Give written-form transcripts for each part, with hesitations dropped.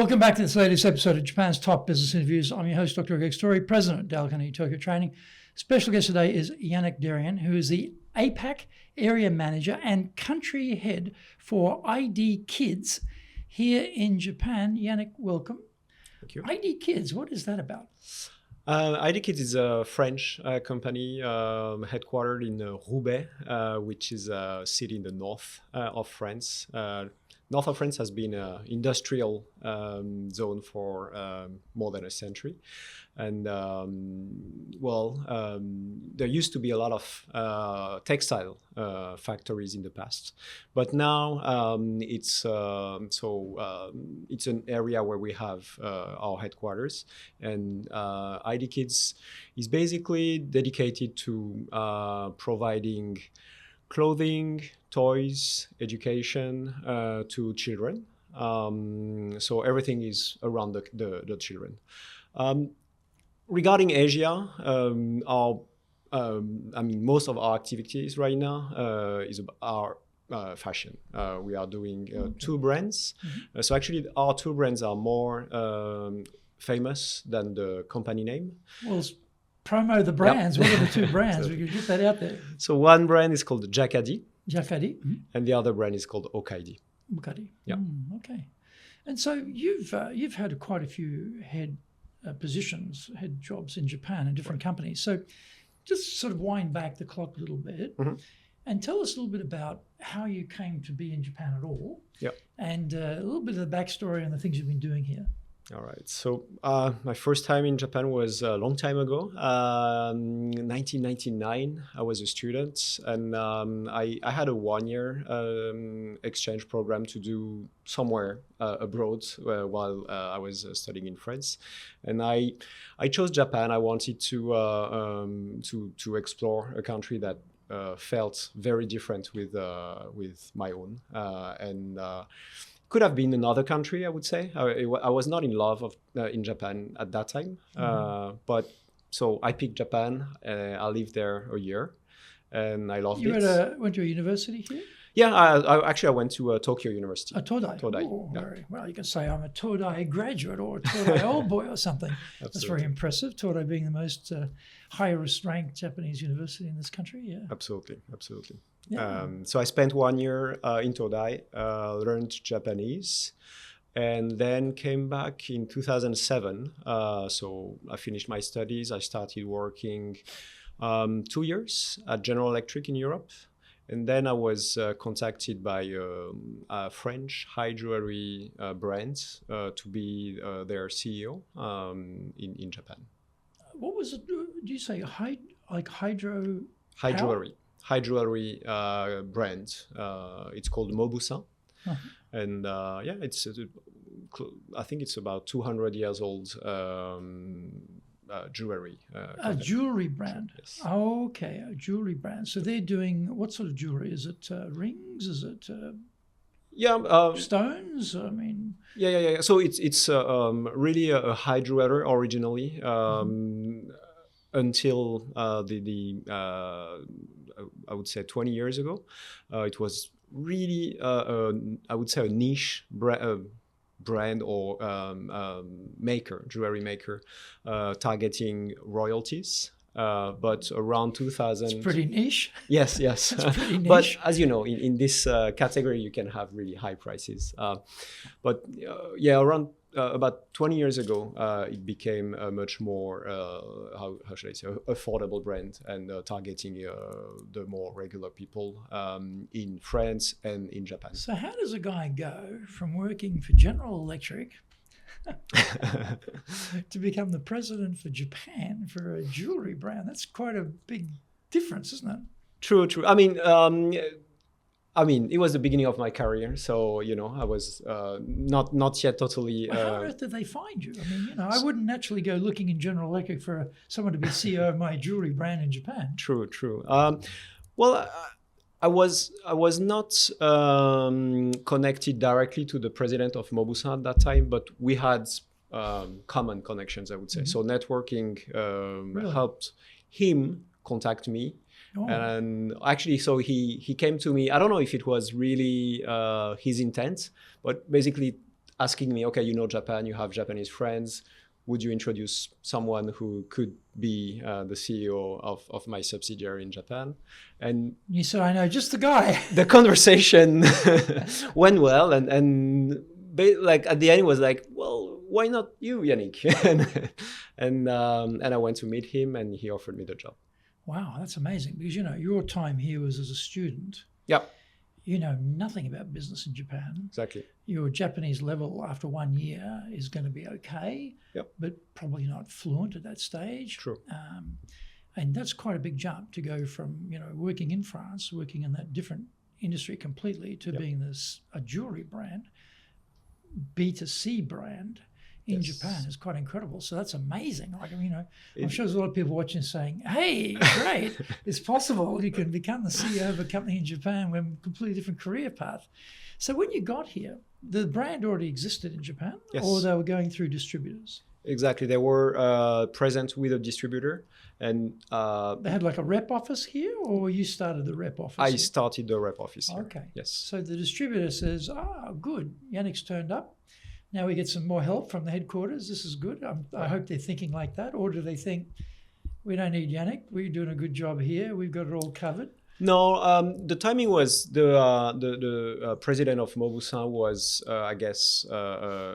Welcome back to this latest episode of Japan's Top Business Interviews. I'm your host, Dr. Greg Story, President of Dalkani Tokyo Training. Special guest today is Yannick Derrien, who is the APAC Area Manager and Country Head for IDKIDS here in Japan. Yannick, welcome. Thank you. IDKIDS, what is that about? IDKIDS is a French company headquartered in Roubaix, which is a city in the north of France. North of France has been an industrial zone for more than a century. And there used to be a lot of textile factories in the past. But now it's an area where we have our headquarters. And IDKIDS is basically dedicated to providing clothing, toys, education to children. So everything is around the children. Regarding Asia, most of our activities right now is our fashion. We are doing two brands. Mm-hmm. So actually, our two brands are more famous than the company name. Well, promo the brands. Yep. What are the two brands? We can get that out there. So one brand is called Jakadi. Jakadi. Mm-hmm. And the other brand is called Okaidi. Okaidi. Yeah. Okay. And so you've had quite a few head jobs in Japan in different companies. So just sort of wind back the clock a little bit and tell us a little bit about how you came to be in Japan at all. Yep. And a little bit of the backstory and the things you've been doing here. All right. So my first time in Japan was a long time ago. 1999, I was a student, and I had a one-year exchange program to do somewhere abroad while I was studying in France. And I chose Japan. I wanted to explore a country that felt very different with my own could have been another country, I would say. I was not in love in Japan at that time. But so I picked Japan. I lived there a year and I loved it. You went to a university here? Yeah, I went to Tokyo University. Todai. Oh, yeah. Very well. You can say I'm a Todai graduate or a Todai old boy or something. That's very impressive. Todai being the most highest ranked Japanese university in this country. Yeah. Absolutely. Yeah. So I spent 1 year in Todai, learned Japanese, and then came back in 2007. So I finished my studies. I started working 2 years at General Electric in Europe. And then I was contacted by a French high jewelry brand to be their CEO in Japan. What was it? Do you say hydro? High jewelry brand. It's called Mauboussin. Uh-huh. And it's I think it's about 200 years old jewelry. A jewelry brand. Yes. Okay, a jewelry brand. So they're doing what sort of jewelry? Is it rings? Is it stones? I mean. Yeah. So it's really a high jeweler originally until I would say 20 years ago. It was really I would say a niche brand or jewelry maker, targeting royalties. But around 2000... It's pretty niche. Yes. It's pretty niche. But as you know, in this category, you can have really high prices. Around about 20 years ago, it became a much more, how should I say, affordable brand and targeting the more regular people in France and in Japan. So how does a guy go from working for General Electric to become the president for Japan for a jewelry brand? That's quite a big difference, isn't it? True. I mean, it was the beginning of my career, so I was not yet totally. Well, how on earth did they find you? I mean, I wouldn't naturally go looking in General Electric for someone to be CEO of my jewelry brand in Japan. True. I was not connected directly to the president of Mauboussin at that time, but we had common connections, I would say. Mm-hmm. So networking Really? Helped him contact me. Oh. And actually, so he came to me. I don't know if it was really his intent, but basically asking me, okay, you know Japan, you have Japanese friends. Would you introduce someone who could be the CEO of my subsidiary in Japan? And you said, I know just the guy. The conversation went well, and like at the end it was like, well, why not you, Yannick? and I went to meet him, and he offered me the job. Wow, that's amazing, because your time here was as a student. Yep. You know nothing about business in Japan. Exactly. Your Japanese level after 1 year is going to be okay, yep. but probably not fluent at that stage. True. And that's quite a big jump to go from working in France, working in that different industry completely, to yep. being a jewelry brand, B2C brand in Japan is quite incredible. So that's amazing. Like, I'm sure there's a lot of people watching saying, hey, great, it's possible you can become the CEO of a company in Japan with a completely different career path. So when you got here, the brand already existed in Japan, yes. or they were going through distributors? Exactly. They were present with a distributor. And they had like a rep office here, or you started the rep office? I here? started the rep office here. Okay. Yes. So the distributor says, good, Yannick's turned up. Now we get some more help from the headquarters. This is good. I hope they're thinking like that. Or do they think, we don't need Yannick, we're doing a good job here, we've got it all covered? No, the timing was the president of Mauboussin was, I guess,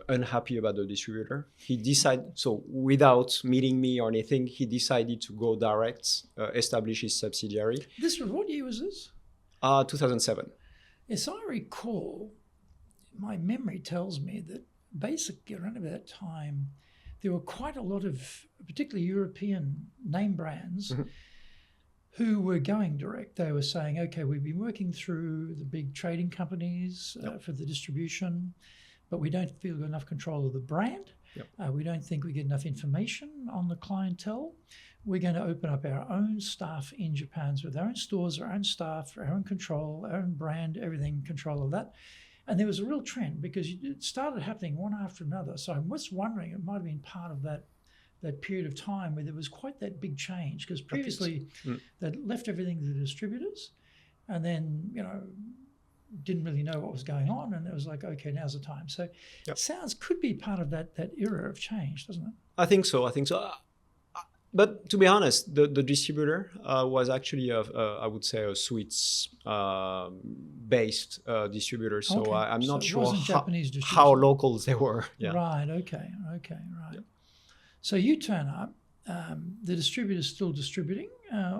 unhappy about the distributor. He decided, so without meeting me or anything, he decided to go direct, establish his subsidiary. This was, what year was this? 2007. As I recall, my memory tells me that basically around about that time, there were quite a lot of, particularly European name brands, mm-hmm. who were going direct. They were saying, okay, we've been working through the big trading companies yep. for the distribution, but we don't feel we've got enough control of the brand. Yep. We don't think we get enough information on the clientele. We're going to open up our own staff in Japan with our own stores, our own staff, our own control, our own brand, everything, control of that. And there was a real trend because it started happening one after another. So I'm just wondering, it might have been part of that period of time where there was quite that big change, because previously they'd left everything to the distributors and then, didn't really know what was going on. And it was like, okay, now's the time. So yep. It could be part of that era of change, doesn't it? I think so. But to be honest, the distributor was actually, I would say, a Swiss-based distributor. So okay. I'm not sure how local they were. Yeah. Right, okay, right. Yep. So you turn up, the distributor's still distributing,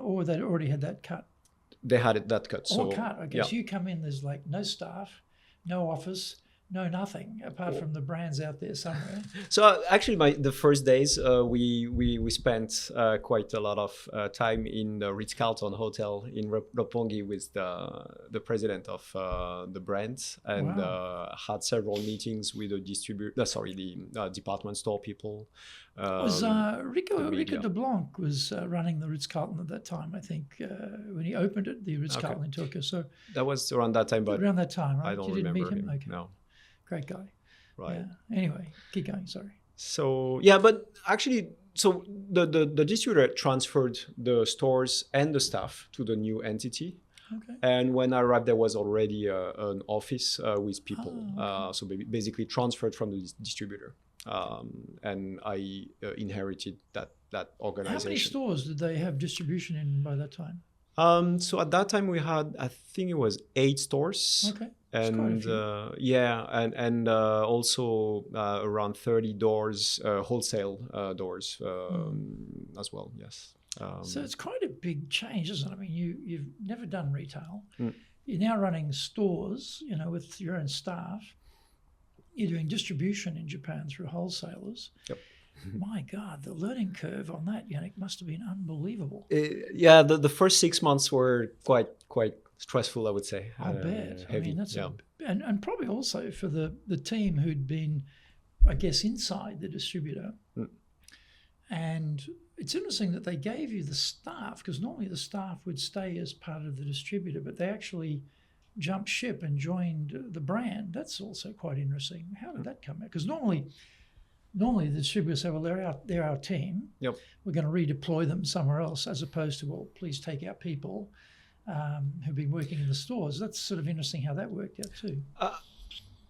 or they'd already had that cut? They had that cut. All cut, okay. Yeah. So you come in, there's like no staff, no office, no nothing apart from the brands out there somewhere. So actually, the first days we spent quite a lot of time in the Ritz-Carlton hotel in Roppongi with the president of the brand, and had several meetings with the the department store people. Was Rico de Blanc was running the Ritz-Carlton at that time, I think, when he opened it, the Ritz-Carlton in Tokyo. So that was around that time, but around that time, right? I don't remember meet him. Okay. No. Great guy. Right. Yeah. Anyway, keep going. Sorry. So yeah, but actually, so the distributor transferred the stores and the staff to the new entity. Okay. And when I arrived, there was already an office with people. Okay. So basically transferred from the distributor. And I inherited that organization. How many stores did they have distribution in by that time? So at that time we had, I think it was 8 stores. Okay. And also around 30 doors, wholesale doors as well. Yes. So it's quite a big change, isn't it? I mean, you've never done retail. You're now running stores, with your own staff. You're doing distribution in Japan through wholesalers. Yep. My God, the learning curve on that, Yannick, must have been unbelievable. Yeah, the first 6 months were quite stressful, I would say. I bet. Heavy. I mean, that's and probably also for the team who'd been, I guess, inside the distributor. And it's interesting that they gave you the staff, because normally the staff would stay as part of the distributor, but they actually jumped ship and joined the brand. That's also quite interesting. How did that come out? Because normally the distributors say, well, they're our team. Yep. We're going to redeploy them somewhere else, as opposed to, well, please take our people who've been working in the stores. That's sort of interesting how that worked out too.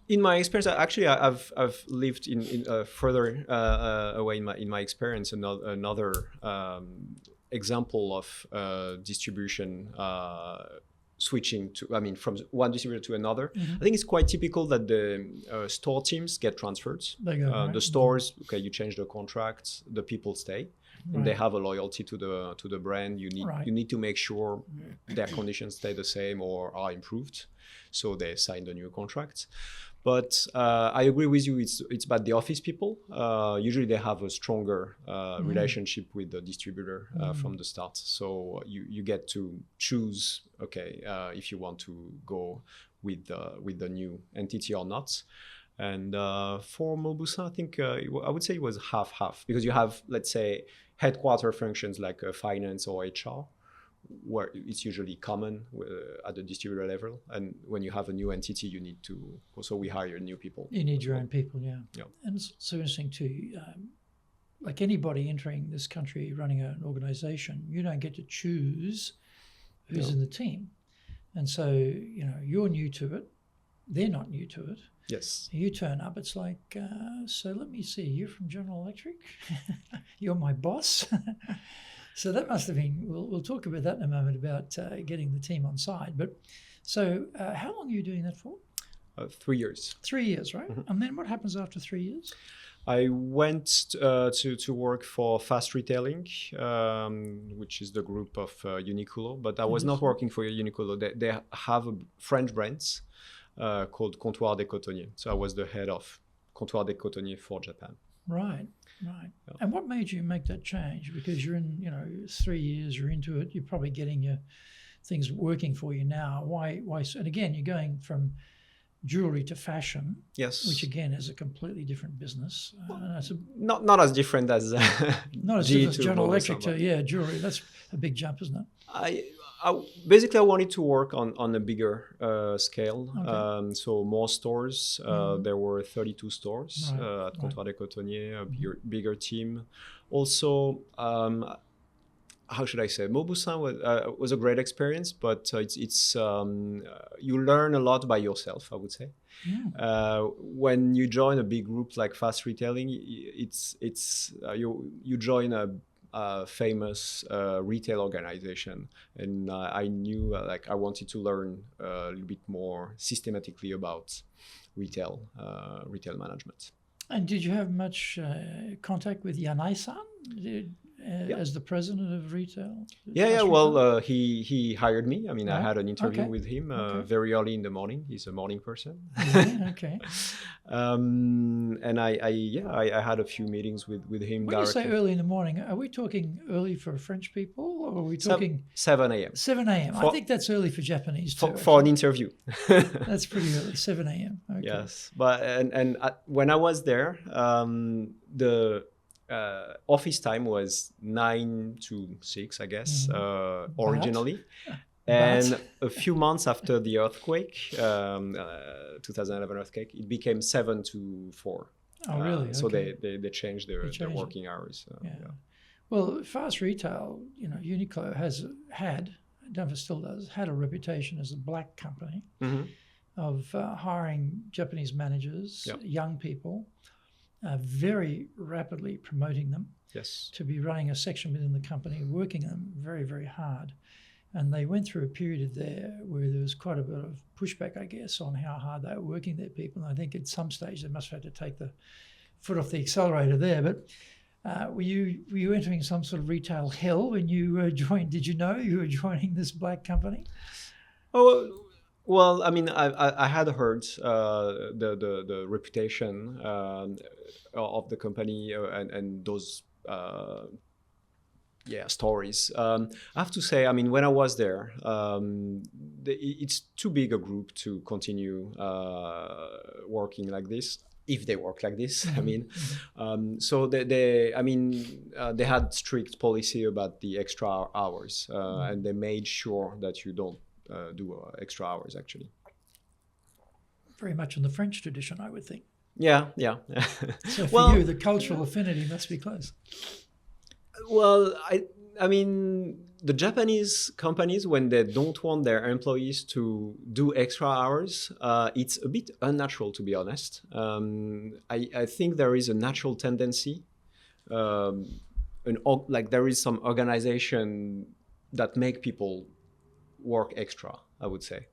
In my experience, I've lived in further away in my experience. Another example of distribution switching from one distributor to another. I think it's quite typical that the store teams get transferred. They go, right? The stores, okay, you change the contracts, the people stay. And they have a loyalty to the brand. You need to make sure their conditions stay the same or are improved, so they sign the new contracts. But I agree with you. It's about the office people. Usually they have a stronger relationship with the distributor from the start. So you get to choose, okay, if you want to go with the new entity or not. And for Mauboussin, I think I would say it was half-half, because you have, let's say, headquarter functions like finance or HR, where it's usually common at the distributor level. And when you have a new entity, you need to also we hire new people. You need your own people, yeah. Yeah. And it's so interesting too. Like anybody entering this country running an organization, you don't get to choose who's in the team. And so, you're new to it. They're not new to it. Yes. You turn up, it's like, so let me see, you're from General Electric? You're my boss? So that must have been, we'll talk about that in a moment, about getting the team on side. But so how long are you doing that for? 3 years. 3 years, right? Mm-hmm. And then what happens after 3 years? I went to work for Fast Retailing, which is the group of Uniqlo, but I was not working for Uniqlo. They have a French brands called Comptoir des Cotonniers. So I was the head of Comptoir des Cotonniers for Japan. Right. Yeah. And what made you make that change? Because you're in, 3 years, you're into it, you're probably getting your things working for you now. Why? And again, you're going from jewelry to fashion, yes, which again is a completely different business. Not as different as not as different as General Electric to jewelry. That's a big jump, isn't it? Basically, I wanted to work on a bigger scale, Okay. so more stores. There were 32 stores at Comptoir des Cotonniers, a bigger team. Also, how should I say? Mauboussin was a great experience, but it's you learn a lot by yourself, I would say. When you join a big group like Fast Retailing, you join a famous retail organization, and I knew I wanted to learn a little bit more systematically about retail management. And did you have much contact with Yannick-san? As the president of retail? Yeah. Well, he hired me. I mean, I had an interview with him very early in the morning. He's a morning person. Okay. And I had a few meetings with him. When directly. You say early in the morning, are we talking early for French people, or are we talking 7 a.m.? 7 a.m. I think that's early for Japanese too. For an interview. That's pretty early, 7 a.m. Okay. Yes, but and when I was there, the office time was 9 to 6, I guess, originally. And a few months after the earthquake, 2011 earthquake, it became 7 to 4. Oh, really? So they changed their working hours. Yeah. Well, fast retail, Uniqlo still does, had a reputation as a black company of hiring Japanese managers, young people, very rapidly promoting them to be running a section within the company, working them very, very hard. And they went through a period there where there was quite a bit of pushback, I guess, on how hard they were working their people. And I think at some stage they must have had to take the foot off the accelerator there. But were you entering some sort of retail hell when you joined? Did you know you were joining this black company? Oh, well, I mean, I had heard the reputation of the company and those stories. I have to say, I mean, when I was there, it's too big a group to continue working like this. If they work like this, I mean, so they had strict policy about the extra hours, and they made sure that you don't do extra hours, actually. Very much in the French tradition, I would think. Yeah. So for you, the cultural affinity must be close. Well, I mean, the Japanese companies, when they don't want their employees to do extra hours, it's a bit unnatural, to be honest. I think there is a natural tendency, like there is some organization that make people work extra, I would say.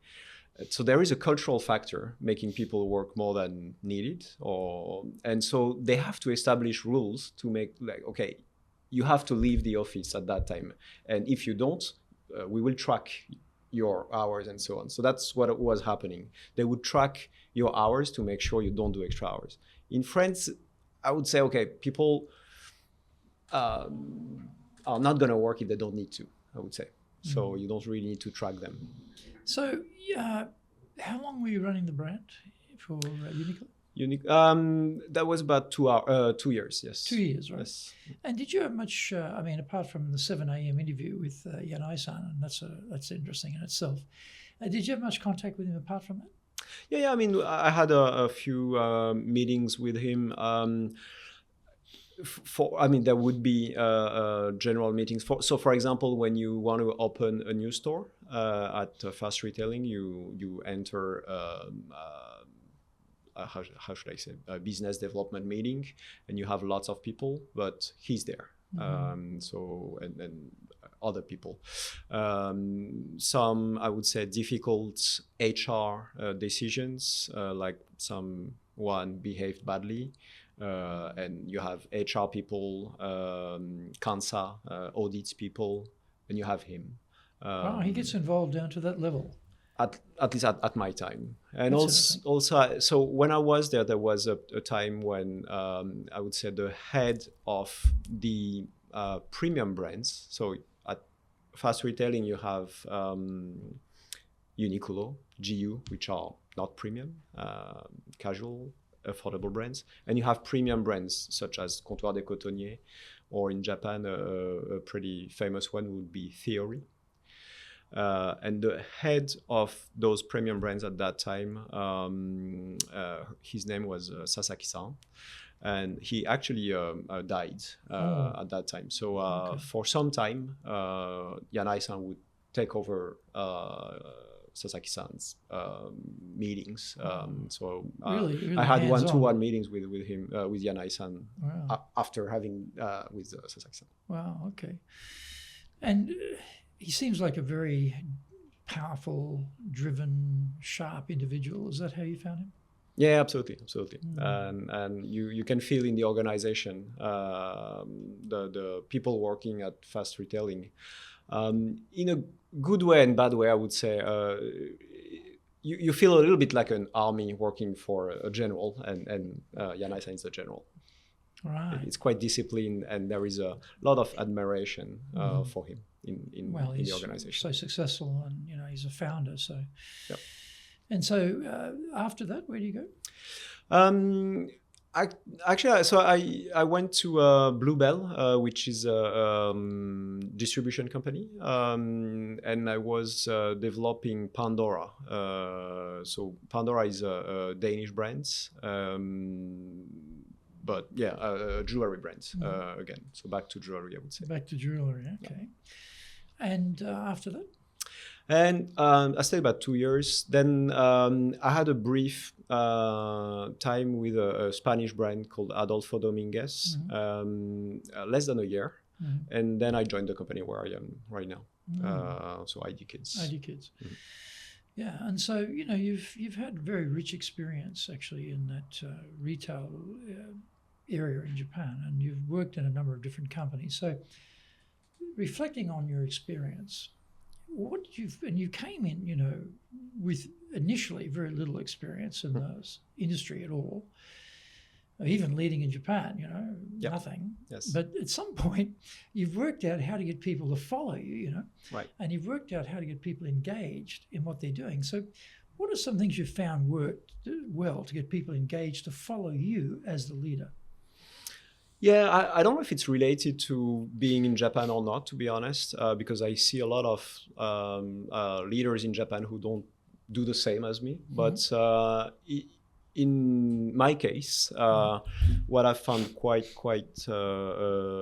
So there is a cultural factor making people work more than needed, and so they have to establish rules to make like, okay, you have to leave the office at that time, and if you don't, we will track your hours and so on. So that's what was happening. They would track your hours to make sure you don't do extra hours. In France, I would say, okay, people are not going to work if they don't need to, I would say. So you don't really need to track them. So, how long were you running the brand for Uniqlo? That was about 2 years, yes. 2 years, right? Yes. And did you have much, I mean, apart from the 7 a.m. interview with Yannick-san, and that's interesting in itself, did you have much contact with him apart from that? Yeah, I mean, I had a few meetings with him. There would be general meetings. So, for example, when you want to open a new store at fast retailing, you enter how should I say, a business development meeting, and you have lots of people, but he's there. So and other people. Some, I would say, difficult HR decisions, like someone behaved badly. And you have HR people, CANSA, audits people, and you have him. Wow, he gets involved down to that level. At least at my time. And also, so when I was there, there was a time when I would say the head of the premium brands. So at fast retailing, you have Uniqlo, GU, which are not premium, casual, affordable brands, and you have premium brands such as Comptoir des Cotonniers, or in Japan, a pretty famous one would be Theory. And the head of those premium brands at that time, his name was Sasaki-san, and he actually died at that time. So for some time, Yanai-san would take over Sasaki-san's meetings. Really I had one-to-one meetings with him, with Yanai-san, after having with Sasaki-san. Wow, okay. And he seems like a very powerful, driven, sharp individual. Is that how you found him? Yeah, absolutely. And you can feel in the organization, the people working at fast retailing, in a good way and bad way, I would say. You feel a little bit like an army working for a general, and Yanai-san is a general. Right. It's quite disciplined, and there is a lot of admiration for him in the organization. So successful, and he's a founder. So, yep. And so after that, where do you go? I went to Bluebell, which is a distribution company, and I was developing Pandora. So Pandora is a Danish brand, but yeah, jewelry brand again. So back to jewelry, I would say. Back to jewelry, okay. Yeah. And after that? And I stayed about 2 years. Then I had a brief time with a Spanish brand called Adolfo Dominguez, less than a year. And then I joined the company where I am right now. So IDKIDS. IDKIDS. Yeah, and so you've had very rich experience actually in that retail area in Japan, and you've worked in a number of different companies. So reflecting on your experience, you came in, with initially very little experience in the industry at all, even leading in Japan, nothing. Yes. But at some point, you've worked out how to get people to follow you, Right. And you've worked out how to get people engaged in what they're doing. So what are some things you've found worked well to get people engaged to follow you as the leader? Yeah, I don't know if it's related to being in Japan or not, to be honest, because I see a lot of leaders in Japan who don't do the same as me. But in my case, what I found quite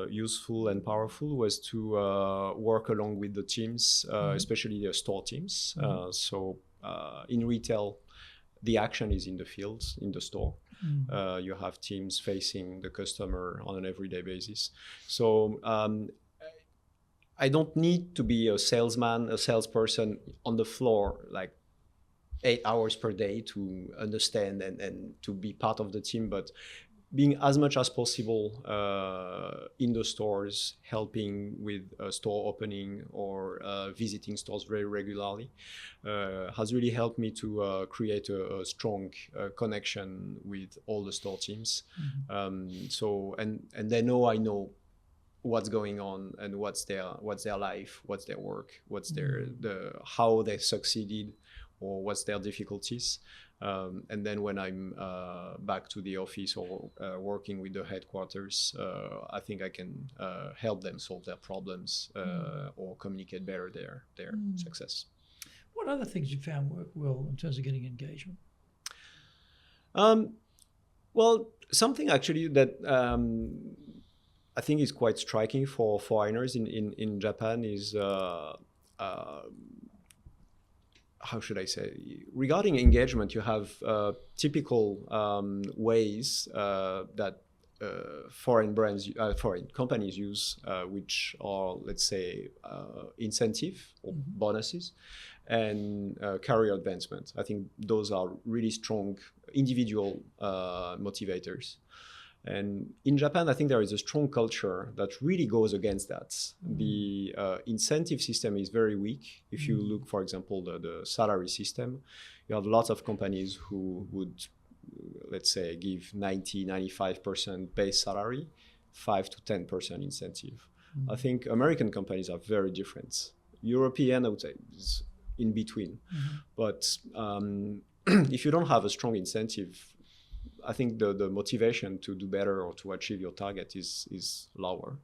useful and powerful was to work along with the teams, especially the store teams. In retail, the action is in the fields, in the store. You have teams facing the customer on an everyday basis. So I don't need to be a salesperson on the floor, like 8 hours per day to understand and to be part of the team, but being as much as possible in the stores, helping with store opening or visiting stores very regularly, has really helped me to create a strong connection with all the store teams. And they know I know what's going on and what's their life, what's their work, what's how they succeeded, or what's their difficulties. And then when I'm back to the office or working with the headquarters, I think I can help them solve their problems or communicate better their success. What other things you found work well in terms of getting engagement? Well, something actually that I think is quite striking for foreigners in Japan is how should I say? Regarding engagement, you have typical ways that foreign companies use, which are, let's say, incentive or bonuses and career advancement. I think those are really strong individual motivators. And in Japan, I think there is a strong culture that really goes against that. The incentive system is very weak. If you look, for example, the salary system, you have lots of companies who would, let's say, give 95% base salary, 5 to 10% incentive. I think American companies are very different. European, I would say, is in between. But if you don't have a strong incentive, I think the motivation to do better or to achieve your target is lower.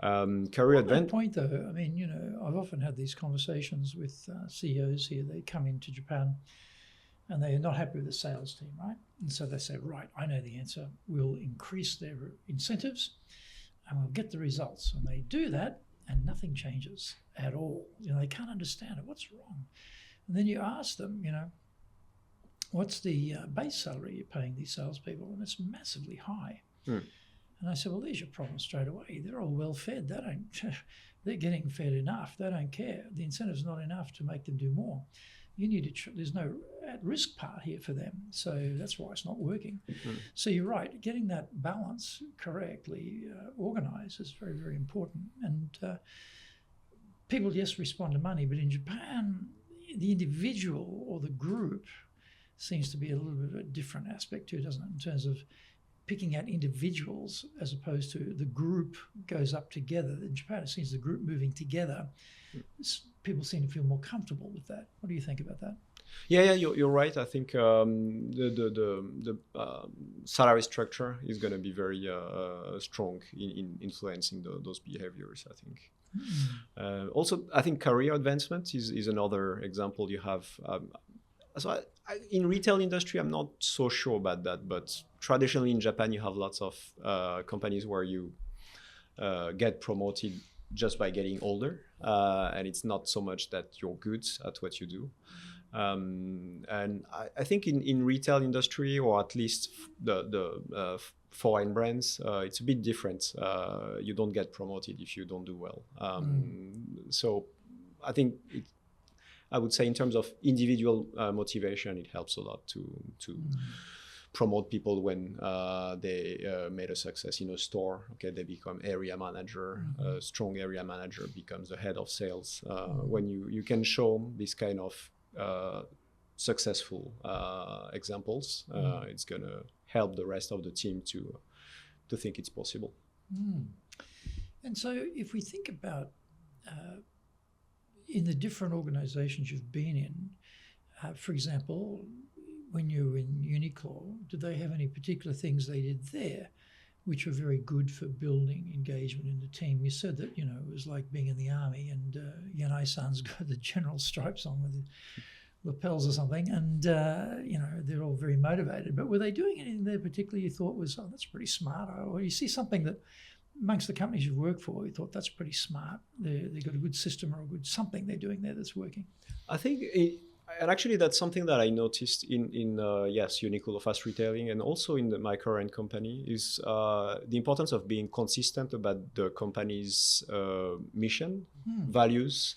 Career advancement. Point though, I mean, you know, I've often had these conversations with CEOs here. They come into Japan and they are not happy with the sales team, right? And so they say, right, I know the answer. We'll increase their incentives and we'll get the results. And they do that and nothing changes at all. You know, they can't understand it. What's wrong? And then you ask them, you know, what's the base salary you're paying these salespeople? And it's massively high. And I said, well, there's your problem straight away. They're all well fed. They're getting fed enough. They don't care. The incentive's not enough to make them do more. You need to, there's no at-risk part here for them. So that's why it's not working. So you're right. Getting that balance correctly organized is very, very important. And people, yes, respond to money. But in Japan, the individual or the group seems to be a little bit of a different aspect too, doesn't it? In terms of picking out individuals as opposed to the group goes up together. In Japan, it seems the group moving together. People seem to feel more comfortable with that. What do you think about that? Yeah, you're right. I think the salary structure is going to be very strong in influencing those behaviors, I think. Also, I think career advancement is another example you have. So in retail industry, I'm not so sure about that, but traditionally in Japan, you have lots of companies where you get promoted just by getting older, and it's not so much that you're good at what you do. And I think in retail industry, or at least the foreign brands, it's a bit different. You don't get promoted if you don't do well. So I think I would say in terms of individual motivation, it helps a lot to promote people when they made a success in a store. Okay, they become area manager. A strong area manager becomes the head of sales. When you can show this kind of successful examples, it's going to help the rest of the team to think it's possible. And so if we think about in the different organizations you've been in, for example, when you were in Uniqlo, did they have any particular things they did there which were very good for building engagement in the team? You said that, you know, it was like being in the army and Yannick-san's got the general stripes on lapels or something, and they're all very motivated. But were they doing anything there particularly you thought was, oh, that's pretty smart? Or you see something that amongst the companies you've worked for, you thought that's pretty smart. They've got a good system or a good something they're doing there that's working. I think, and actually that's something that I noticed in Uniqlo fast retailing, and also in my current company, is the importance of being consistent about the company's mission, values.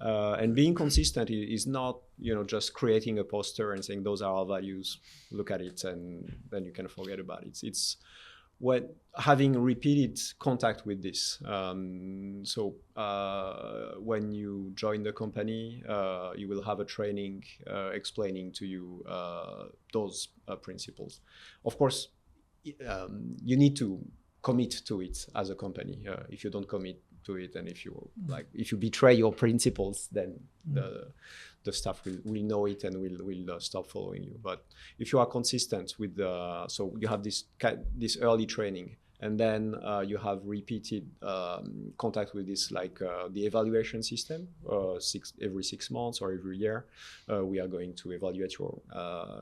And being consistent is not, just creating a poster and saying those are our values, look at it, and then you can forget about it. It's when having repeated contact with this. So when you join the company, you will have a training explaining to you those principles. Of course, you need to commit to it as a company. If you don't commit to it, and if you betray your principles, then the staff will know it and will stop following you. But if you are consistent with so you have this early training, and then you have repeated contact with this, the evaluation system, every 6 months or every year, we are going to evaluate your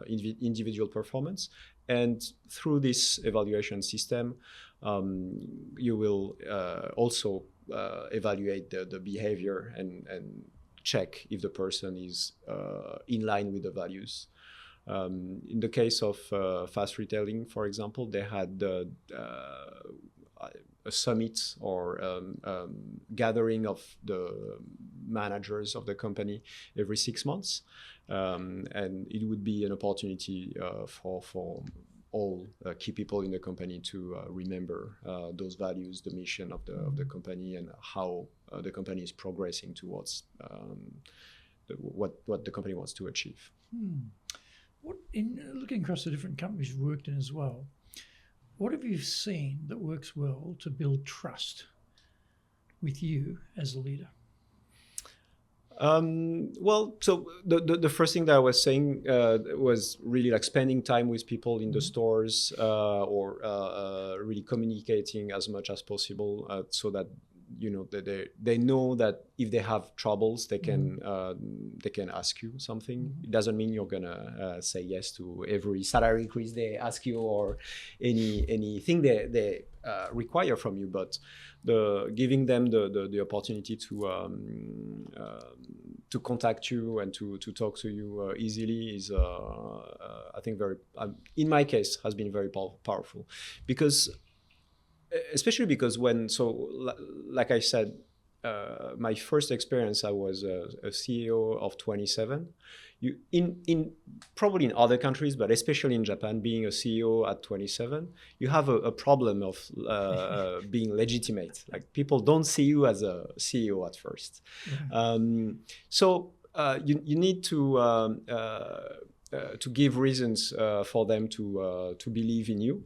individual performance. And through this evaluation system, you will also evaluate the behavior and check if the person is in line with the values. In the case of fast retailing, for example, they had a summit or gathering of the managers of the company every 6 months. And it would be an opportunity for all key people in the company to remember those values, the mission of the company, and how the company is progressing towards what the company wants to achieve. What, in looking across the different companies you've worked in as well, what have you seen that works well to build trust with you as a leader? Well, so the first thing that I was saying was really spending time with people in the stores, or really communicating as much as possible, so that they know that if they have troubles, they can ask you something. It doesn't mean you're gonna say yes to every salary increase they ask you or anything they require from you, but giving them the opportunity to contact you and to talk to you easily is, I think, in my case, has been very powerful, especially because like I said, my first experience, I was a CEO of 27. Probably in other countries, but especially in Japan, being a CEO at 27, you have a problem of being legitimate. People don't see you as a CEO at first. So you need to give reasons for them to believe in you.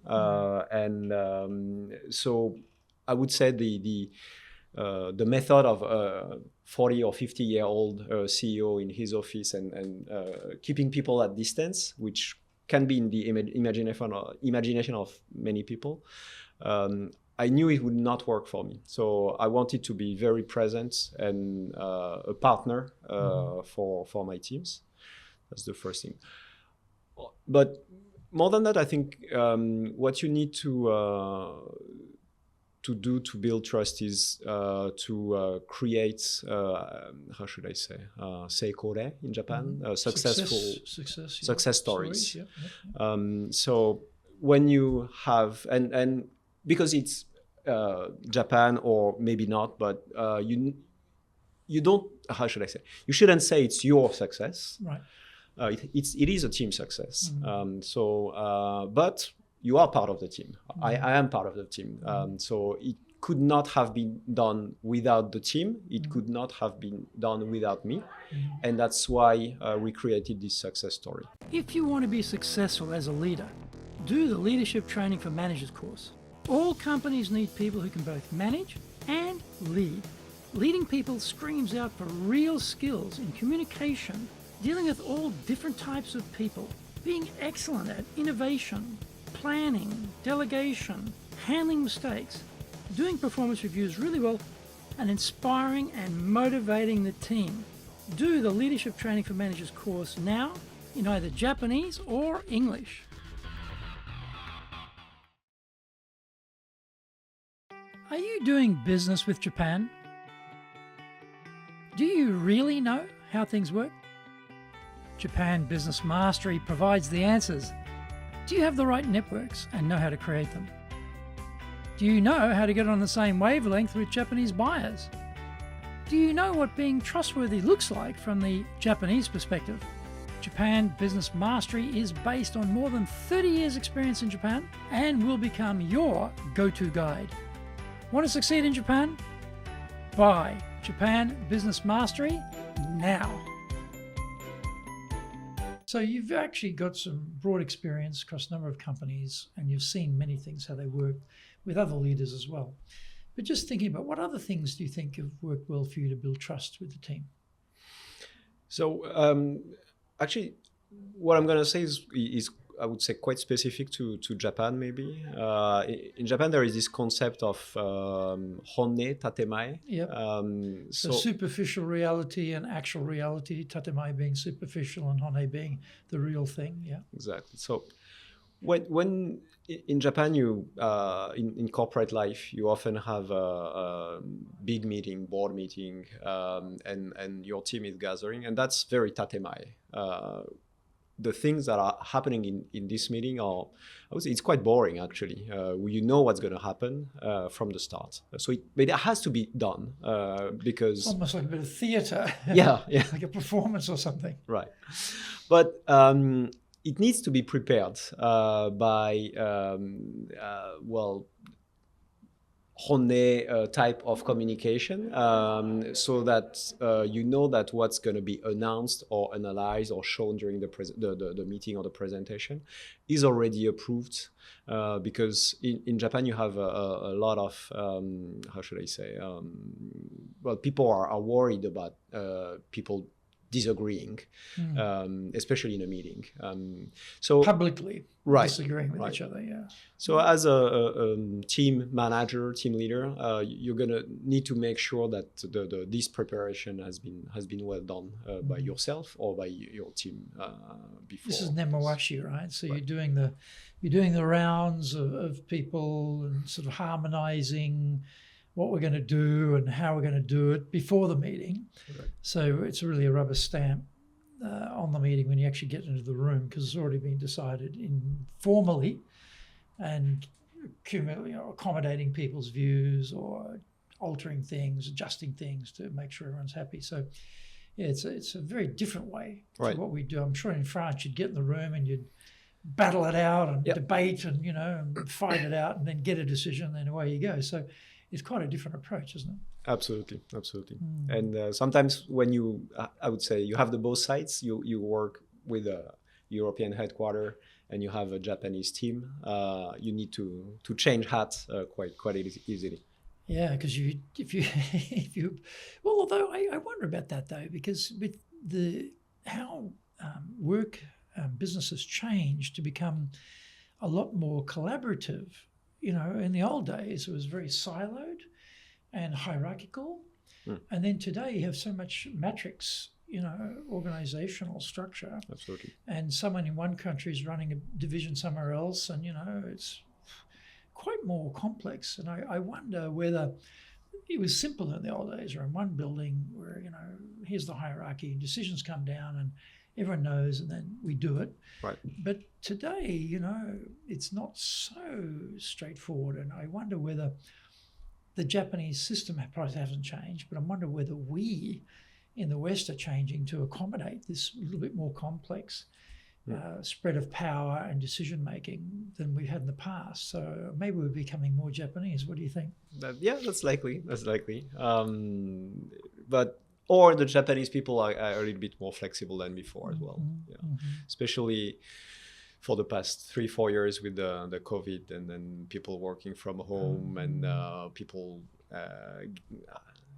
So I would say the method of 40 or 50-year-old CEO in his office and keeping people at distance, which can be in the imagination of many people, I knew it would not work for me. So I wanted to be very present and a partner for my teams. That's the first thing. But more than that, I think what you need to do to build trust is to create, how should I say, seikore in Japan, success stories. So when you have, and because it's Japan, or maybe not, but you don't, how should I say, you shouldn't say it's your success. Right. It is a team success. But you are part of the team. I am part of the team. So it could not have been done without the team. It could not have been done without me. And that's why we created this success story. If you want to be successful as a leader, do the Leadership Training for Managers course. All companies need people who can both manage and lead. Leading people screams out for real skills in communication, dealing with all different types of people, being excellent at innovation, planning, delegation, handling mistakes, doing performance reviews really well, and inspiring and motivating the team. Do the Leadership Training for Managers course now in either Japanese or English. Are you doing business with Japan? Do you really know how things work? Japan Business Mastery provides the answers. Do you have the right networks and know how to create them? Do you know how to get on the same wavelength with Japanese buyers? Do you know what being trustworthy looks like from the Japanese perspective? Japan Business Mastery is based on more than 30 years experience in Japan and will become your go-to guide. Want to succeed in Japan? Buy Japan Business Mastery now. So you've actually got some broad experience across a number of companies, and you've seen many things, how they work with other leaders as well. But just thinking about what other things do you think have worked well for you to build trust with the team? So actually, what I'm going to say is I would say quite specific to Japan maybe. In Japan there is this concept of honne tatemae. Yep. So superficial reality and actual reality, tatemae being superficial and honne being the real thing. Yeah. Exactly. So when in Japan you in corporate life you often have a big meeting, board meeting, and your team is gathering, and that's very tatemae. The things that are happening in this meeting are, I would say, it's quite boring actually. You know what's going to happen from the start. So but it has to be done because it's almost like a bit of theatre. Yeah. Like a performance or something. Right. But it needs to be prepared by honne type of communication, so that you know that what's going to be announced or analyzed or shown during the meeting or the presentation is already approved, because in Japan you have a lot of how should I say, people are worried about people disagreeing, especially in a meeting. So publicly disagreeing with each other, yeah. So as a team manager, team leader, you're gonna need to make sure that this preparation has been well done by yourself or by your team before. This is nemawashi, right? So you're doing the rounds of people and sort of harmonizing what we're going to do and how we're going to do it before the meeting. Right. So it's really a rubber stamp on the meeting when you actually get into the room, because it's already been decided informally, and accommodating people's views or altering things, adjusting things to make sure everyone's happy. So yeah, it's a very different way to what we do. I'm sure in France you'd get in the room and you'd battle it out and debate and and fight it out and then get a decision, and then away you go. So it's quite a different approach, isn't it? Absolutely. And sometimes when I would say you have the both sides, you work with a European headquarter and you have a Japanese team, you need to change hats quite easily. Yeah, because if you well, although I wonder about that though, because with how work business has changed to become a lot more collaborative. In the old days, it was very siloed and hierarchical. And then today you have so much matrix, organizational structure. Absolutely. And someone in one country is running a division somewhere else, and, it's quite more complex. And I wonder whether it was simpler in the old days, or in one building where, here's the hierarchy, decisions come down and everyone knows, and then we do it. Right. But today, it's not so straightforward, and I wonder whether the Japanese system probably hasn't changed, but I wonder whether we in the West are changing to accommodate this little bit more complex spread of power and decision making than we've had in the past. So maybe we're becoming more Japanese. What do you think? That's likely. Or the Japanese people are a little bit more flexible than before as well. Especially for the past 3-4 years with the COVID, and then people working from home and people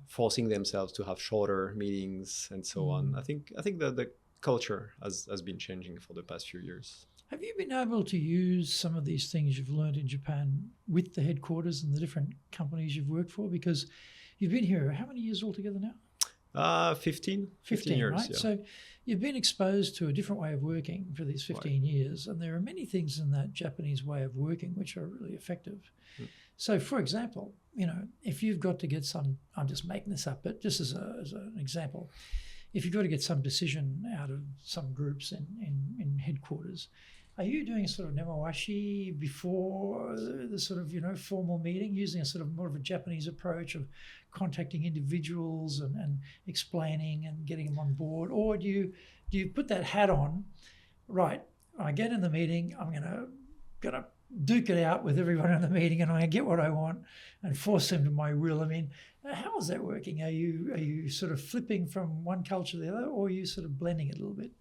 forcing themselves to have shorter meetings and so on. I think the culture has been changing for the past few years. Have you been able to use some of these things you've learned in Japan with the headquarters and the different companies you've worked for? Because you've been here how many years altogether now? 15 15 years. right? Yeah. So you've been exposed to a different way of working for these 15 years, and there are many things in that Japanese way of working which are really effective. So, for example, if you've got to get some, I'm just making this up, but just as an example, if you've got to get some decision out of some groups in headquarters, are you doing a sort of nemawashi before the sort of, formal meeting, using a sort of more of a Japanese approach of contacting individuals and explaining and getting them on board? Or do you put that hat on, right, I get in the meeting, I'm gonna duke it out with everyone in the meeting and I'm going to get what I want and force them to my will? I mean, how is that working? Are you sort of flipping from one culture to the other, or are you sort of blending it a little bit?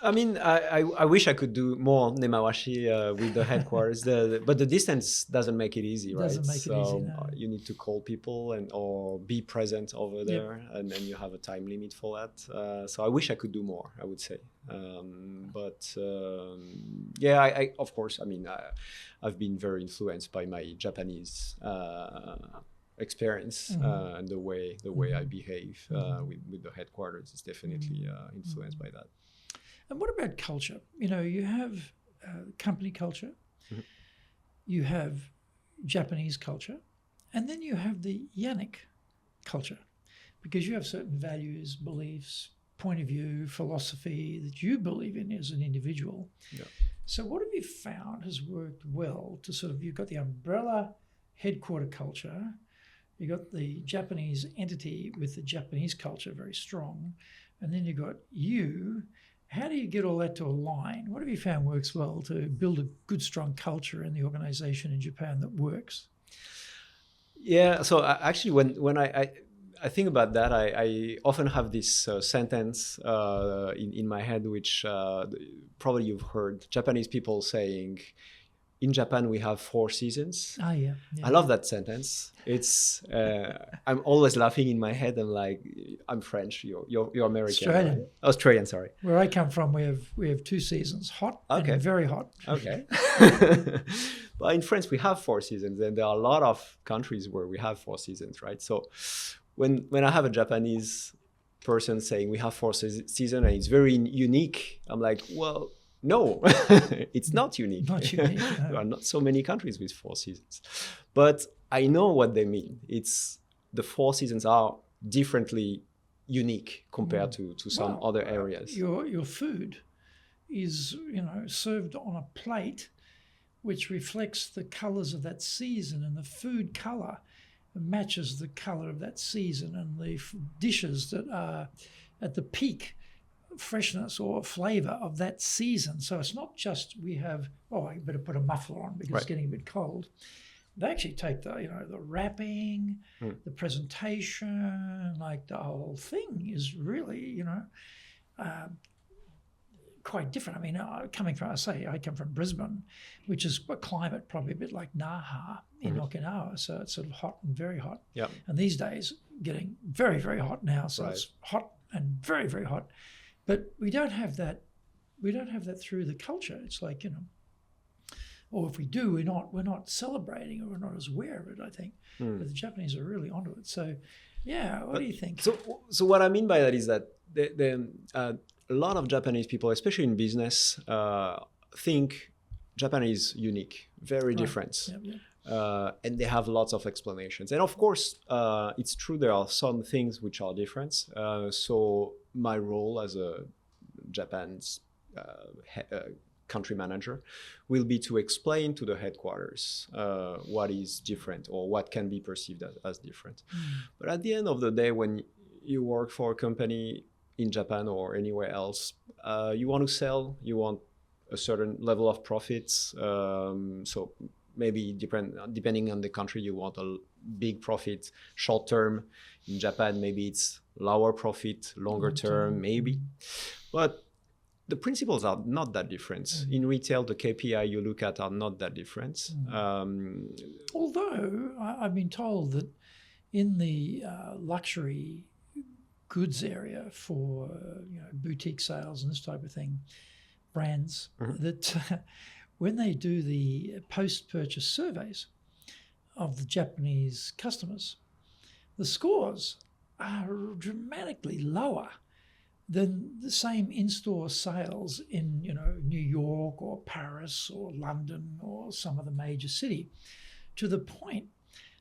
I mean, I wish I could do more nemawashi with the headquarters, but the distance doesn't make it easy, right? Doesn't make it easy, no. You need to call people or be present over there, and then you have a time limit for that. So I wish I could do more, I would say. I of course, I mean, I've been very influenced by my Japanese experience, and the way I behave with the headquarters is definitely influenced by that. And what about culture? You have company culture, you have Japanese culture, and then you have the Yannick culture, because you have certain values, beliefs, point of view, philosophy that you believe in as an individual. Yeah. So what have you found has worked well to sort of, you've got the umbrella headquarter culture, you've got the Japanese entity with the Japanese culture very strong, and then you've got you. How do you get all that to align? What have you found works well to build a good, strong culture in the organization in Japan that works? Yeah, so actually when I think about that, I often have this sentence in my head, which probably you've heard Japanese people saying, in Japan, we have 4 seasons. Ah, yeah. I love that sentence. It's I'm always laughing in my head. I'm like, I'm French. You're American. Australian. Right? Australian. Sorry. Where I come from, we have 2 seasons, hot and very hot. Okay. But in France, we have 4 seasons, and there are a lot of countries where we have 4 seasons, right? So when I have a Japanese person saying we have 4 seasons and it's very unique, I'm like, well, no, it's not unique. Not unique. No. There are not so many countries with 4 seasons. But I know what they mean. It's the 4 seasons are differently unique compared to some other areas. Your food is, served on a plate which reflects the colors of that season, and the food color matches the color of that season, and the dishes that are at the peak freshness or flavor of that season. So it's not just we have, I better put a muffler on because it's getting a bit cold. They actually take the wrapping, the presentation, like the whole thing is really, quite different. I mean, I come from Brisbane, which is a climate probably a bit like Naha in Okinawa. So it's sort of hot and very hot. Yeah. And these days getting very, very hot now. So it's hot and very, very hot. But we don't have that. We don't have that through the culture. It's like, or if we do, we're not celebrating, or we're not as aware of it, I think. But the Japanese are really onto it. So, yeah, what do you think? So what I mean by that is that a lot of Japanese people, especially in business, think Japan is unique, very different. Yeah. And they have lots of explanations. And of course, it's true there are some things which are different. So my role as a Japan's country manager will be to explain to the headquarters what is different or what can be perceived as different. But at the end of the day, when you work for a company in Japan or anywhere else, you want to sell, you want a certain level of profits. So maybe depending on the country, you want a big profit short term. In Japan, maybe it's lower profit, longer term, maybe. But the principles are not that different. In retail, the KPI you look at are not that different. Although I've been told that in the luxury goods area for boutique sales and this type of thing, brands, that when they do the post-purchase surveys of the Japanese customers, the scores are dramatically lower than the same in-store sales in, New York or Paris or London or some other major city, to the point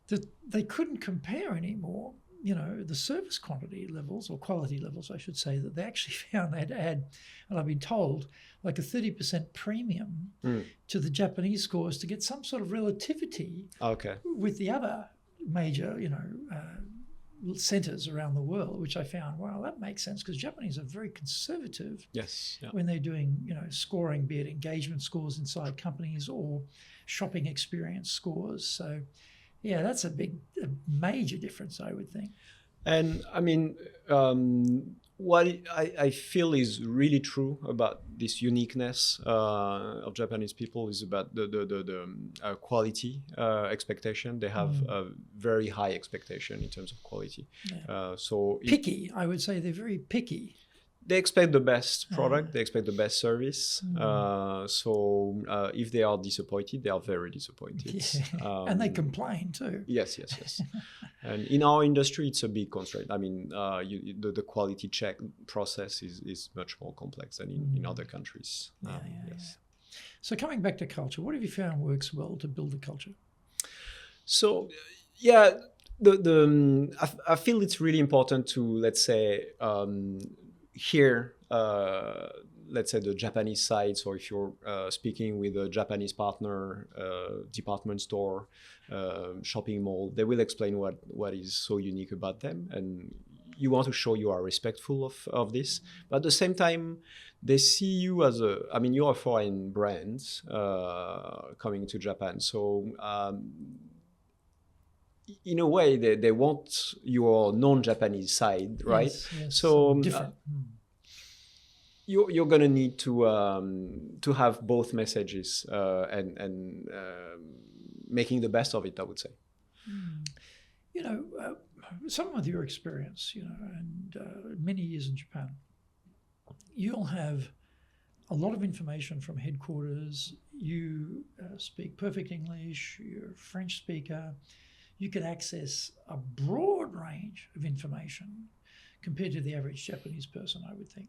that they couldn't compare anymore, the service quantity levels, or quality levels, I should say, that they actually found they had to add, and I've been told, like a 30% premium to the Japanese scores to get some sort of relativity with the other major, centers around the world, which I found, wow, that makes sense, because Japanese are very conservative when they're doing, scoring, be it engagement scores inside companies or shopping experience scores. So, yeah, that's a major difference, I would think. And I mean, what I feel is really true about this uniqueness of Japanese people is about the quality expectation. They have a very high expectation in terms of quality. Yeah. So picky, I would say they're very picky. They expect the best product, they expect the best service. So if they are disappointed, they are very disappointed. Yeah. And they complain too. Yes. And in our industry, it's a big constraint. I mean, the quality check process is much more complex than in other countries. Yes. So coming back to culture, what have you found works well to build a culture? So, I feel it's really important to, let's say, hear, let's say, the Japanese side. So if you're speaking with a Japanese partner, department store, shopping mall, they will explain what is so unique about them. And you want to show you are respectful of this. But at the same time, they see you as you're a foreign brand coming to Japan. So in a way, they want your non-Japanese side, right? Yes, so different. You're going to need to have both messages and making the best of it, I would say. Some of your experience, and many years in Japan, you'll have a lot of information from headquarters. You speak perfect English, you're a French speaker. You can access a broad range of information compared to the average Japanese person, I would think.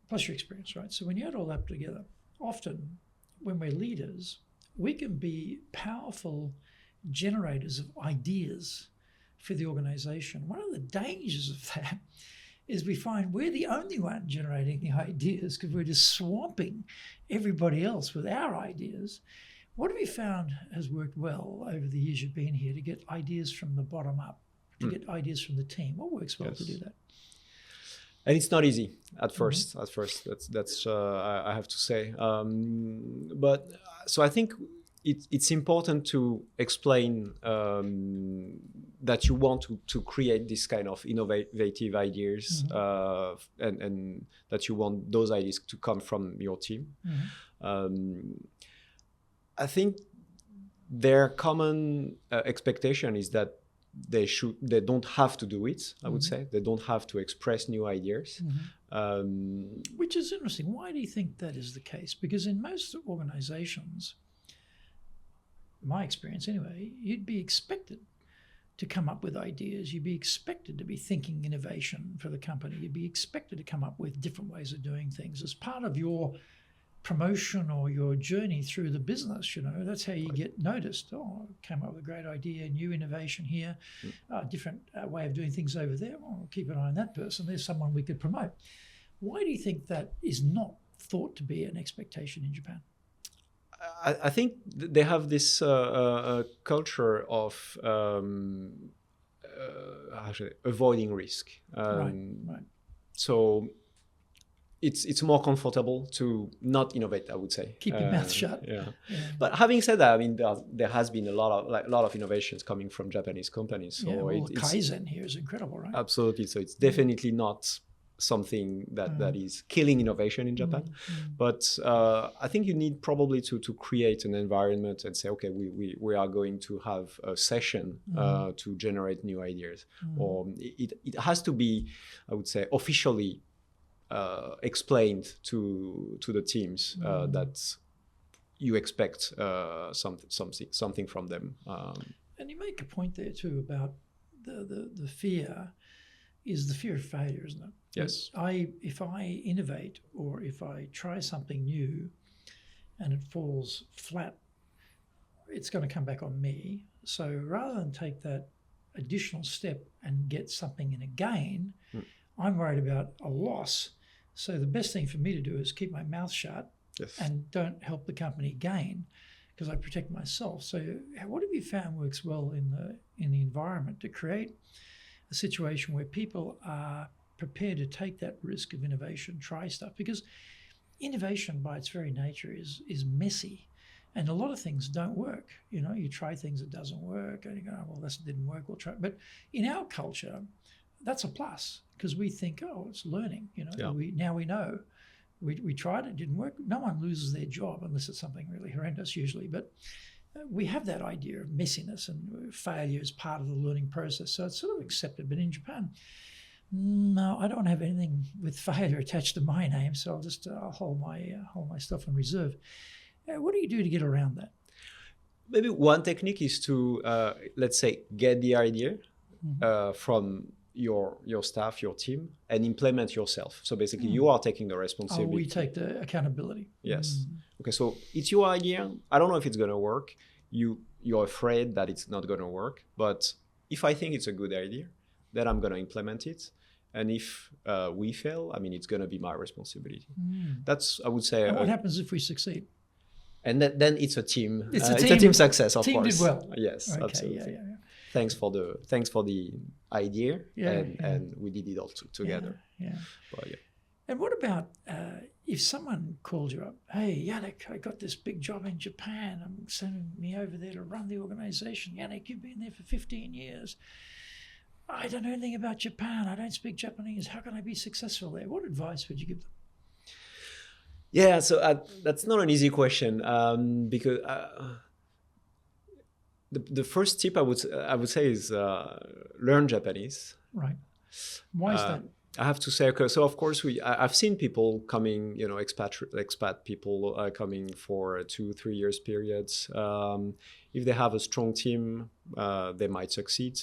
Plus your experience, right? So when you add all that together, often when we're leaders, we can be powerful generators of ideas for the organization. One of the dangers of that is we find we're the only one generating the ideas because we're just swamping everybody else with our ideas. What have you found has worked well over the years you've been here to get ideas from the bottom up, to get ideas from the team? What works well to do that? And it's not easy at first. At first, that's I have to say. But so I think it's important to explain that you want to create this kind of innovative ideas, and that you want those ideas to come from your team. I think their common expectation is that they don't have to do it. I would say they don't have to express new ideas, which is interesting. Why do you think that is the case? Because in most organizations, my experience anyway, you'd be expected to come up with ideas. You'd be expected to be thinking innovation for the company. You'd be expected to come up with different ways of doing things as part of your promotion or your journey through the business. That's how you get noticed. Oh, came up with a great idea, new innovation here, different way of doing things over there. Well, keep an eye on that person. There's someone we could promote. Why do you think that is not thought to be an expectation in Japan? I think they have this culture of avoiding risk. Right. So it's more comfortable to not innovate, I would say. Keep your mouth shut. Yeah. But having said that, I mean, there has been a lot of innovations coming from Japanese companies. So Kaizen here is incredible, right? Absolutely. So it's definitely not something that is killing innovation in Japan. But I think you need probably to create an environment and say, okay, we are going to have a session to generate new ideas. Or it has to be, I would say, officially explained to the teams that you expect something from them. And you make a point there too about the fear is the fear of failure, isn't it? Yes. If I innovate or if I try something new and it falls flat, it's going to come back on me. So rather than take that additional step and get something in a gain, I'm worried about a loss. So the best thing for me to do is keep my mouth shut and don't help the company gain, because I protect myself. So what have you found works well in the environment to create a situation where people are prepared to take that risk of innovation, try stuff? Because innovation by its very nature is messy. And a lot of things don't work. You try things, it doesn't work, and you go, well, this didn't work, we'll try. But in our culture, that's a plus, because we think, oh, it's learning. Now we know. We tried it, didn't work. No one loses their job unless it's something really horrendous usually. But we have that idea of messiness and failure as part of the learning process. So it's sort of accepted. But in Japan, no, I don't have anything with failure attached to my name. So I'll hold my stuff in reserve. What do you do to get around that? Maybe one technique is to, let's say, get the idea from your staff, your team, and implement yourself. So basically, you are taking the responsibility. Oh, we take the accountability. Yes. Okay, so it's your idea. I don't know if it's going to work. You're afraid that it's not going to work. But if I think it's a good idea, then I'm going to implement it. And if we fail, it's going to be my responsibility. That's, I would say. And what happens if we succeed? And then it's a team. It's a team success, of course. Team did well. Yes, okay, absolutely. Yeah. Thanks for the idea, and we did it all together. Yeah. Well, And what about if someone called you up? Hey, Yannick, I got this big job in Japan. I'm sending me over there to run the organization. Yannick, you've been there for 15 years. I don't know anything about Japan. I don't speak Japanese. How can I be successful there? What advice would you give them? Yeah, so that's not an easy question, because the first tip I would say is learn Japanese. Right. Why is that? I have to say, okay, so of course I've seen people coming, expat people coming for 2-3 years periods. If they have a strong team, they might succeed.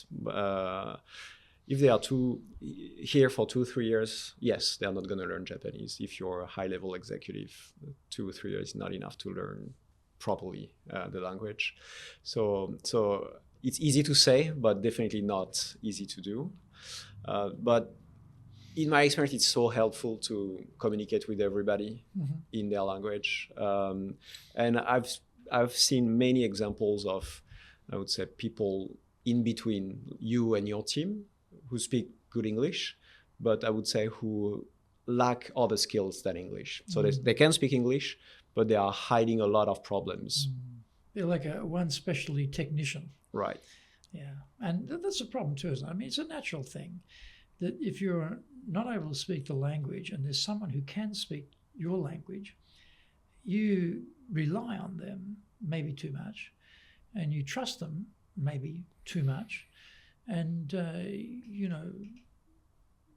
If they are here for 2-3 years, yes, they are not going to learn Japanese. If you're a high-level executive, 2 or 3 years is not enough to learn properly the language. So it's easy to say, but definitely not easy to do. But in my experience, it's so helpful to communicate with everybody in their language. And I've seen many examples of, I would say, people in between you and your team who speak good English, but I would say who lack other skills than English. So they can speak English, but they are hiding a lot of problems. They're like one specialty technician. Right. Yeah. And that's a problem too, isn't it? It's a natural thing that if you're not able to speak the language and there's someone who can speak your language, you rely on them maybe too much, and you trust them maybe too much. And,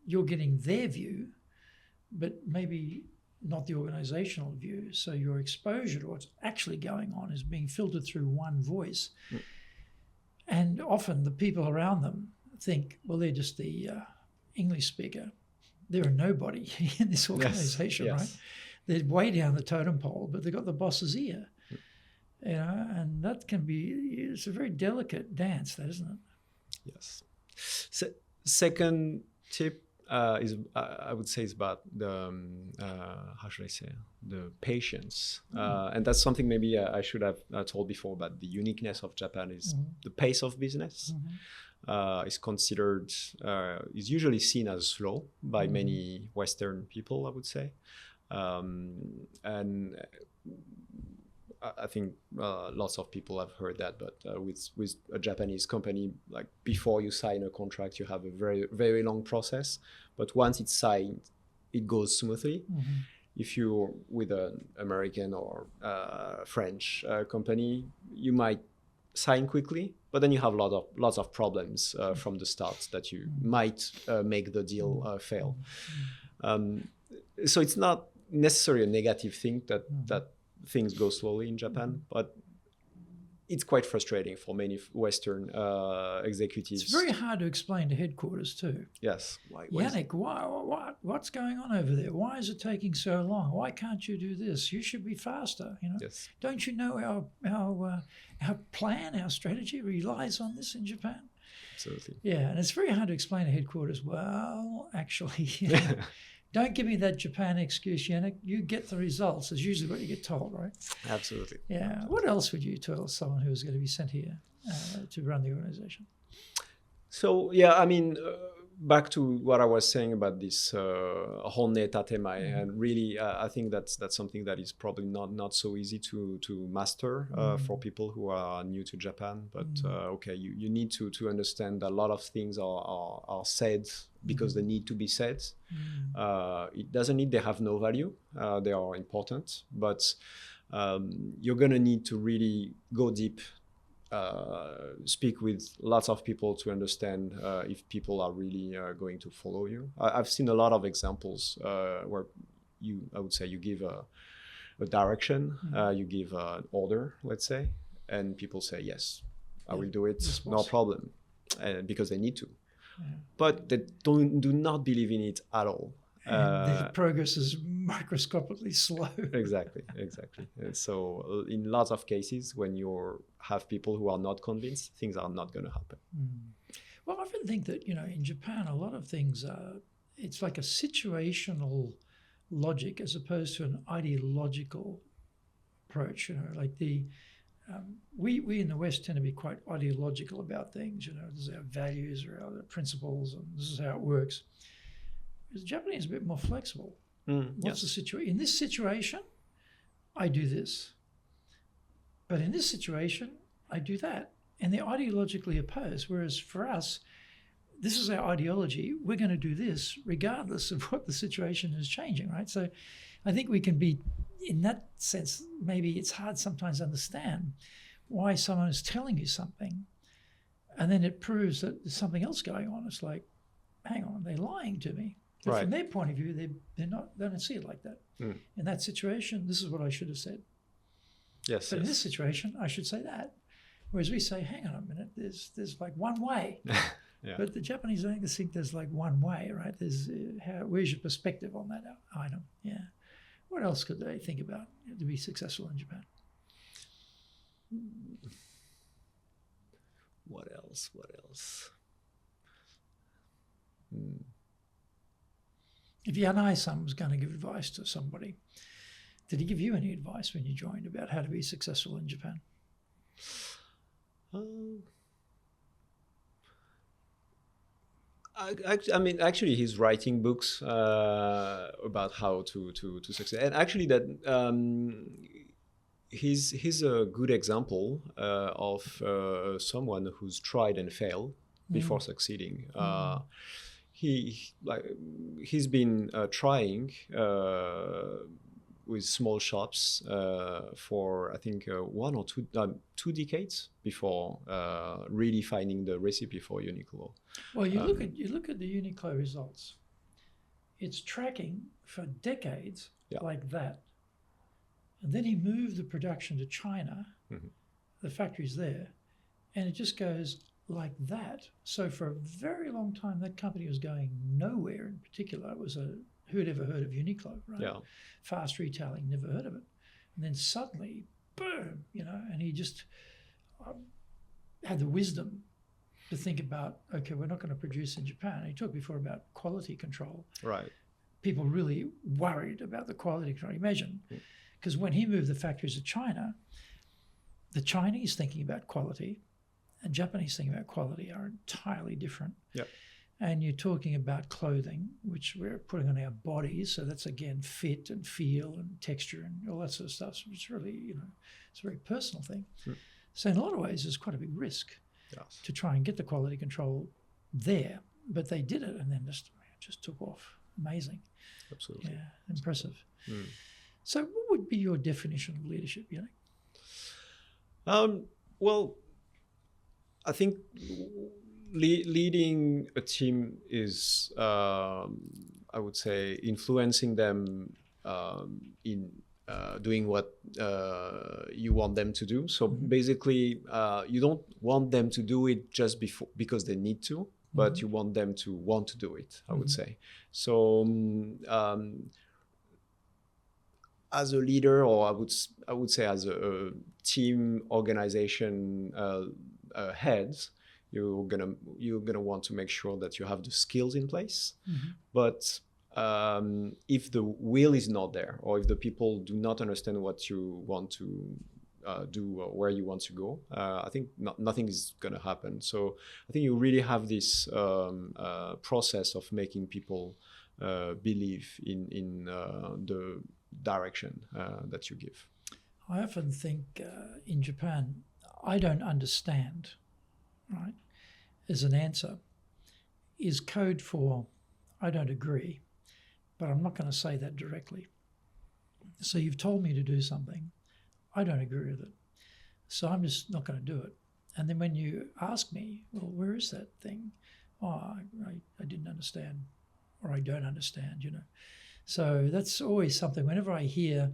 you're getting their view, but maybe not the organizational view. So your exposure to what's actually going on is being filtered through one voice. And often the people around them think, well, they're just the English speaker. They're a nobody in this organization, right? They're way down the totem pole, but they've got the boss's ear. And that can it's a very delicate dance, that, isn't it? Yes. Second tip is, I would say, is about the, how should I say, the patience. And that's something maybe I should have told before, about the uniqueness of Japan is the pace of business. Is considered, is usually seen as slow by many Western people, I would say. And I think lots of people have heard that, but with a Japanese company, like before you sign a contract, you have a very, very long process. But once it's signed, it goes smoothly. If you're with an American or French company, you might sign quickly, but then you have lots of problems from the start that you might make the deal fail. So it's not necessarily a negative thing that things go slowly in Japan, but it's quite frustrating for many Western executives. It's very hard to explain to headquarters too. Yes. Yannick, what's going on over there? Why is it taking so long? Why can't you do this? You should be faster. Yes. Don't you know our plan, our strategy relies on this in Japan? Absolutely. Yeah, and it's very hard to explain to headquarters. Well, actually, don't give me that Japan excuse, Yannick. You get the results is usually what you get told, right? Absolutely. Yeah. What else would you tell someone who is going to be sent here to run the organization? So, yeah, I mean, back to what I was saying about this honne tatemae, and really, I think that's something that is probably not so easy to master for people who are new to Japan. But okay, you need to understand that a lot of things are said because they need to be said. It doesn't mean they have no value. They are important, but you're gonna need to really go deep. Speak with lots of people to understand if people are really going to follow you. I've seen a lot of examples where I would say you give a direction, you give an order, let's say, and people say, yes, I will do it, no problem, because they need to. But they do not believe in it at all. And the progress is microscopically slow. Exactly. And so in lots of cases, when you have people who are not convinced, things are not going to happen. Well, I often think that, in Japan, a lot of things, it's like a situational logic as opposed to an ideological approach. Like we in the West tend to be quite ideological about things. This is our values or our principles, and this is how it works. The Japanese is a bit more flexible. What's the situation? In this situation, I do this. But in this situation, I do that. And they're ideologically opposed. Whereas for us, this is our ideology. We're going to do this regardless of what the situation is changing, right? So I think we can be, in that sense, maybe it's hard sometimes to understand why someone is telling you something and then it proves that there's something else going on. It's like, hang on, they're lying to me. But from their point of view, they don't see it like that. In that situation, this is what I should have said. Yes. But in this situation, I should say that. Whereas we say, hang on a minute, there's like one way. But the Japanese don't think there's like one way, right? There's where's your perspective on that item? Yeah. What else could they think about to be successful in Japan? What else? If Yanai-san was going to give advice to somebody, did he give you any advice when you joined about how to be successful in Japan? I mean, actually, he's writing books about how to succeed, and actually, that he's a good example of someone who's tried and failed before succeeding. He's been trying with small shops for I think 1 or 2 decades before really finding the recipe for Uniqlo. Well, you look at the Uniqlo results. It's tracking for decades like that, and then he moved the production to China. The factory's there, and it just goes like that. So for a very long time, that company was going nowhere. In particular, it was who'd ever heard of Uniqlo, right? Yeah. Fast retailing, never heard of it. And then suddenly, boom, and he just had the wisdom to think about, okay, we're not going to produce in Japan. He talked before about quality control. Right. People really worried about the quality control. Imagine, because when he moved the factories to China, the Chinese thinking about quality and Japanese thinking about quality are entirely different. Yep. And you're talking about clothing, which we're putting on our bodies. So that's, again, fit and feel and texture and all that sort of stuff. So it's really, it's a very personal thing. So in a lot of ways, there's quite a big risk to try and get the quality control there. But they did it and then just took off. Amazing. Absolutely. Yeah, impressive. So what would be your definition of leadership, Yannick? Well, I think leading a team is, I would say, influencing them in doing what you want them to do. So basically, you don't want them to do it just because they need to, but you want them to want to do it, I would say. So as a leader, or I would say as a team organization heads, you're gonna want to make sure that you have the skills in place. But if the will is not there, or if the people do not understand what you want to do or where you want to go, I think nothing is going to happen. So I think you really have this process of making people believe in the direction that you give. I often think in Japan, I don't understand, right, as an answer, is code for I don't agree, but I'm not going to say that directly. So you've told me to do something, I don't agree with it, so I'm just not going to do it. And then when you ask me, well, where is that thing? Oh, I didn't understand, or I don't understand, you know. So that's always something. Whenever I hear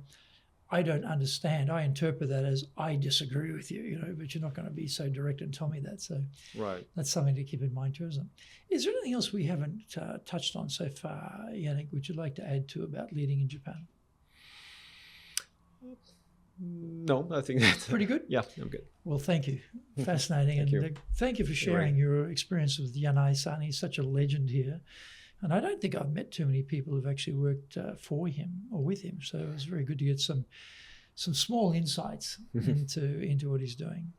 I don't understand, I interpret that as I disagree with you, you know, but you're not going to be so direct and tell me that. So right. That's something to keep in mind too, isn't it? Is there anything else we haven't touched on so far, Yannick, would you like to add to about leading in Japan? No, I think that's pretty good. Yeah, I'm good. Well, thank you. Fascinating. Thank you for sharing your experience with Yanai-san. He's such a legend here. And I don't think I've met too many people who've actually worked for him or with him. So it was very good to get some small insights into what he's doing.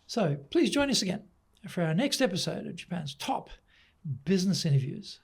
So please join us again for our next episode of Japan's top business interviews.